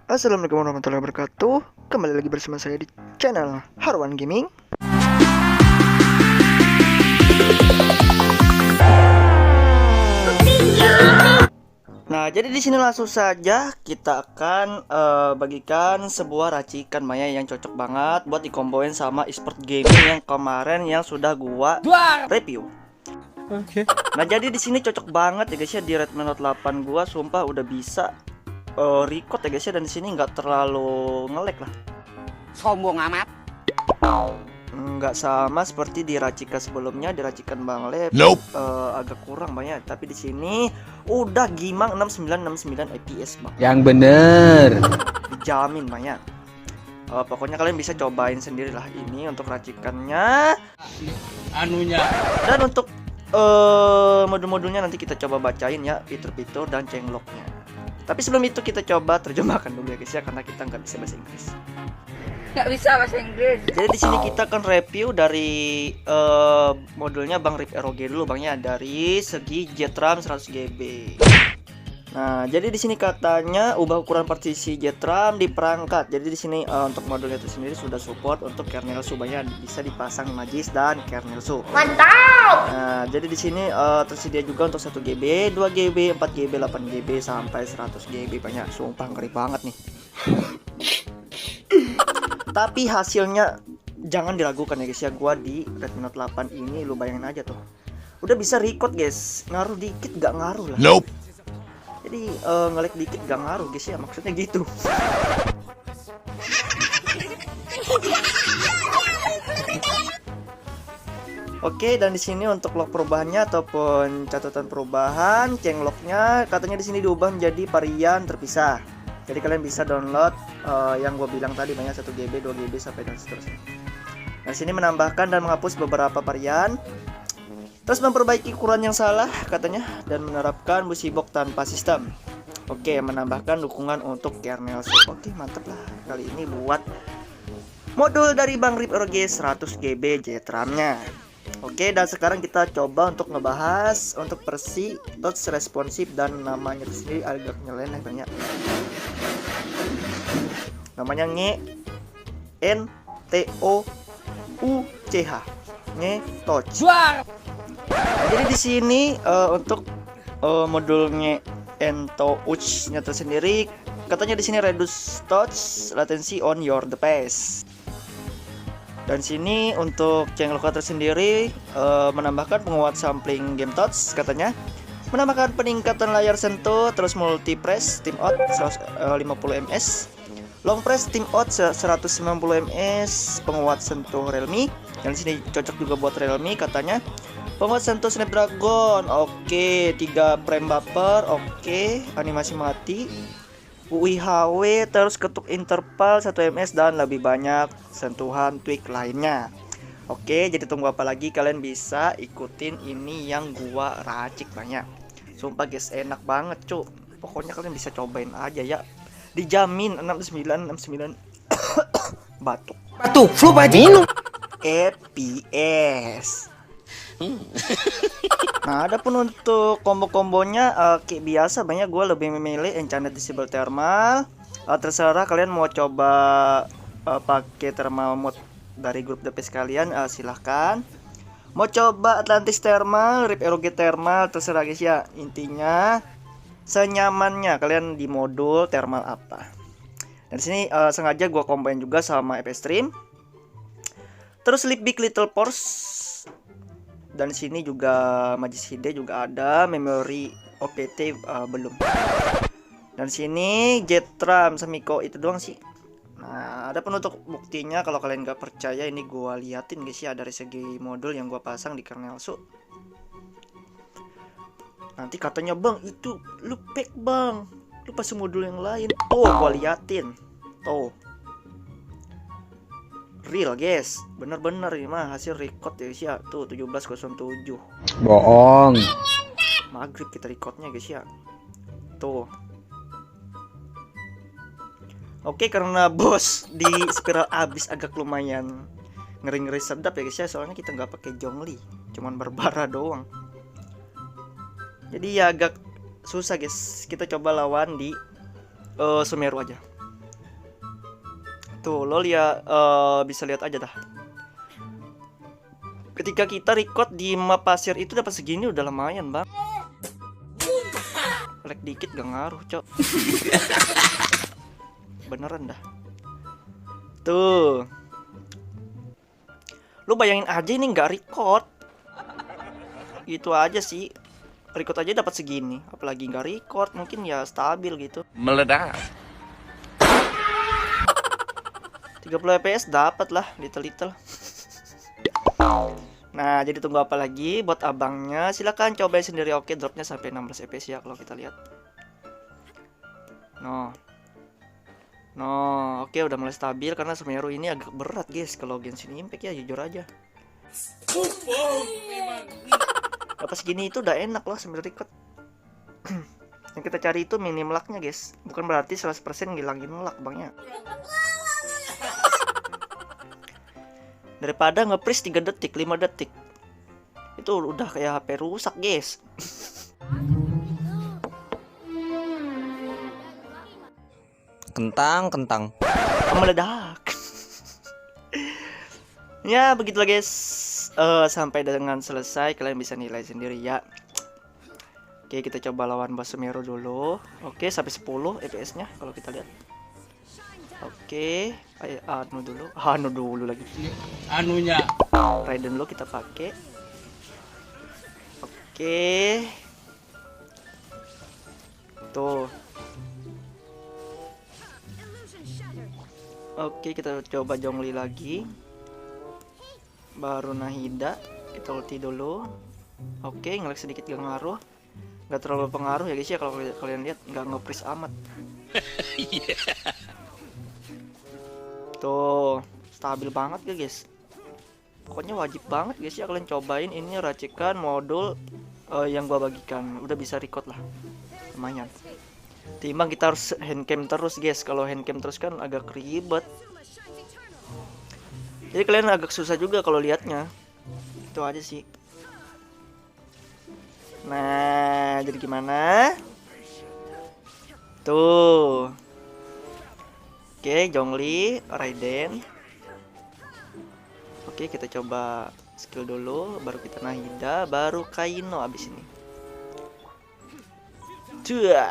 Assalamualaikum warahmatullahi wabarakatuh. Kembali lagi bersama saya di channel Harwan Gaming. Nah, jadi di sini langsung saja kita akan bagikan sebuah racikan Maya yang cocok banget buat dikomboin sama e-sport gaming yang kemarin yang sudah gua review. Oke. Nah, jadi di sini cocok banget ya guys ya, di Redmi Note 8 gua sumpah udah bisa record ya guys ya, dan di sini nggak terlalu nge-lag lah. Sombong amat. Nggak sama seperti di racikan sebelumnya, di racikan Bang Lep agak kurang banyak, tapi di sini udah gimang 6969 fps Bang. Yang bener. Dijamin banyak. Pokoknya kalian bisa cobain sendirilah ini untuk racikannya. Anunya. Dan untuk modul-modulnya nanti kita coba bacain ya, fitur-fitur dan changelognya. Tapi sebelum itu kita coba terjemahkan dulu ya guys ya, karena kita nggak bisa bahasa Inggris. Nggak bisa bahasa Inggris. Jadi di sini kita akan review dari modulnya Bang Rip ROG dulu Bang ya, dari segi JetRAM 100GB. Nah, jadi di sini katanya ubah ukuran partisi JetRAM di perangkat. Jadi di sini untuk modulnya itu sendiri sudah support untuk kernel SU Bang ya, bisa dipasang Magis dan kernel SU. Mantap. Nah, jadi di sini tersedia juga untuk 1GB, 2GB, 4GB, 8GB sampai 100GB banyak. Sumpah ngeri banget nih. Tapi hasilnya jangan diragukan ya guys ya, gua di Redmi Note 8 ini lu bayangin aja tuh. Udah bisa record guys, ngaruh dikit gak ngaruh lah. Nope. Jadi nge-lag dikit gak ngaruh guys ya, maksudnya gitu. Oke, dan di sini untuk log perubahannya ataupun catatan perubahan, changelognya katanya di sini diubah menjadi varian terpisah. Jadi kalian bisa download yang gue bilang tadi banyak 1GB, 2GB sampai dan seterusnya. Nah, sini menambahkan dan menghapus beberapa varian. Terus memperbaiki ukuran yang salah katanya dan menerapkan busybox tanpa sistem. Oke, menambahkan dukungan untuk kernel SU. Oke, mantep lah. Kali ini buat modul dari Bang Rip ROG 100GB JetRAM-nya. Oke, dan sekarang kita coba untuk ngebahas untuk versi touch responsif dan namanya itu sendiri agak nyeleneh banyak. Namanya NTOUCH. Touch. Jadi di sini untuk modulnya NTOUCH-nya tersendiri katanya di sini reduce touch latency on your device. Dan sini untuk changelog tersendiri menambahkan penguat sampling game touch katanya, menambahkan peningkatan layar sentuh, terus multi press tim out 150 ms, long press tim out 190 ms, penguat sentuh Realme. Dan sini cocok juga buat Realme katanya. Penguat sentuh Snapdragon, oke, 3 frame buffer, oke, animasi mati, UIHW, terus ketuk interval 1 ms dan lebih banyak sentuhan tweak lainnya. Oke, jadi tunggu apa lagi, kalian bisa ikutin ini yang gua racik banyak. Sumpah guys, enak banget cuk. Pokoknya kalian bisa cobain aja ya. Dijamin 6969 batuk. Batuk, flu minum. FPS. Nah, adapun untuk combo-kombonya kayak biasa banyak gue lebih memilih Enchanted Disable Thermal. Terserah kalian mau coba pakai thermal mode dari grup DPS kalian, silahkan. Mau coba Atlantis Thermal, Rip ROG Thermal, terserah guys ya. Intinya senyamannya kalian di modul thermal apa. Dan sini sengaja gue combine juga sama FPS Stream. Terus Sleep Big Little Force. Dan sini juga Magis Hide juga ada, memori OPT belum. Dan sini JetRAM Semiko itu doang sih. Nah, ada penutup buktinya kalau kalian gak percaya, ini gua liatin guys ya dari segi modul yang gua pasang di kernel SU. Nanti katanya bang itu lu pack bang, lu pasang modul yang lain. Tuh gua liatin, tuh. Real guys, bener-bener ini mah hasil record ya guys ya. Tuh 17.07 Bohong. maghrib kita recordnya guys ya. Tuh. Oke, karena bos di spiral abis agak lumayan ngeri-ngeri sedap ya guys ya, soalnya kita nggak pakai jongli, cuman berbara doang. Jadi ya agak susah guys. Kita coba lawan di Sumeru aja. Tuh, lo lihat bisa lihat aja dah. Ketika kita record di map pasir itu dapat segini udah lumayan, Bang. Lag dikit gak ngaruh, Cok. Beneran dah. Tuh. Lu bayangin aja ini nggak record. Gitu aja sih. Record aja dapat segini, apalagi nggak record, mungkin ya stabil gitu. Meledak. 30 fps dapat lah, little. Nah, jadi tunggu apa lagi buat abangnya? Silakan cobain sendiri. Oke, dropnya sampai 16 fps ya kalau kita lihat. Oke, udah mulai stabil karena Sumeru ini agak berat, guys, kalau Genshin Impact ya, jujur aja. Apa segini itu udah enak loh sambil record. Yang kita cari itu minim lagnya, guys. Bukan berarti 100% ngilangin lag, bangnya. Daripada nge-freeze 3 detik, 5 detik. Itu udah kayak HP rusak, guys. Kentang. Meledak. Ya, begitulah, guys. Sampai dengan selesai kalian bisa nilai sendiri ya. Oke, kita coba lawan bos Sumeru dulu. Oke, sampai 10 fps-nya kalau kita lihat. Oke, anu dulu lagi. Anunya. Raiden dulu kita pakai. Oke. Tuh. Oke, kita coba Zhongli lagi. Baru Nahida, kita ulti dulu. Oke, ngelag sedikit gak ngaruh. Gak terlalu pengaruh ya guys ya, kalau kalian lihat nggak nge-freeze amat. Tuh, stabil banget ya guys. Pokoknya wajib banget guys ya kalian cobain ini racikan modul yang gua bagikan. Udah bisa record lah, lumayan. Timbang kita harus handcam terus guys. Kalau handcam terus kan agak ribet. Jadi kalian agak susah juga kalau lihatnya. Itu aja sih. Nah, jadi gimana? Tuh. Oke, Zhongli, Raiden. Oke, kita coba skill dulu, baru kita Nahida, baru Kaino abis ini. Tua.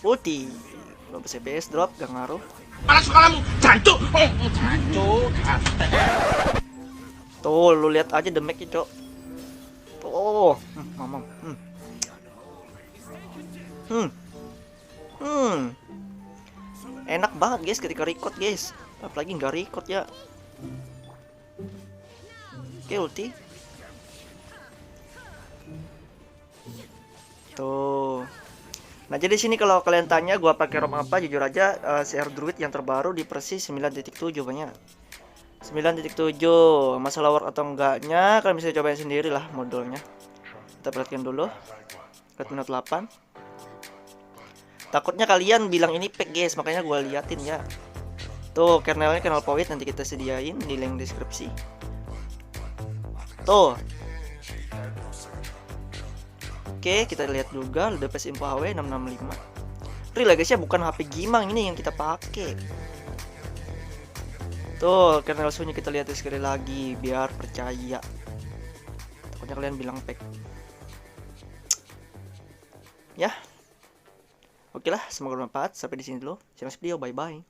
Putih. 12 fps drop, gak ngaruh. Panas kepalamu, jancuk. Jancuk. Tuh, lu lihat aja damage-nya, Cok. Tuh, mamam. Enak banget, guys, ketika record, guys. Apalagi nggak record ya. Oke, ulti. Tuh. Nah, jadi sini kalau kalian tanya gua pakai ROM apa, jujur aja CR Druid yang terbaru di versi 9.7 banyak. 9.7. Masalah work atau enggaknya kalian bisa cobain sendiri lah modulnya. Kita perhatikan dulu. Red minute 8. Takutnya kalian bilang ini pack, guys, makanya gua liatin ya. Tuh, kernelnya kernel Poet nanti kita sediain di link deskripsi. Tuh. Oke, kita lihat juga DPS info HW 665. Real guys ya, bukan HP Gimang ini yang kita pakai. Tuh, kernel sunya kita lihat sekali lagi biar percaya. Takutnya kalian bilang pack. Ya. Oke lah, semoga bermanfaat. Sampai di sini dulu. See you next video. Bye bye.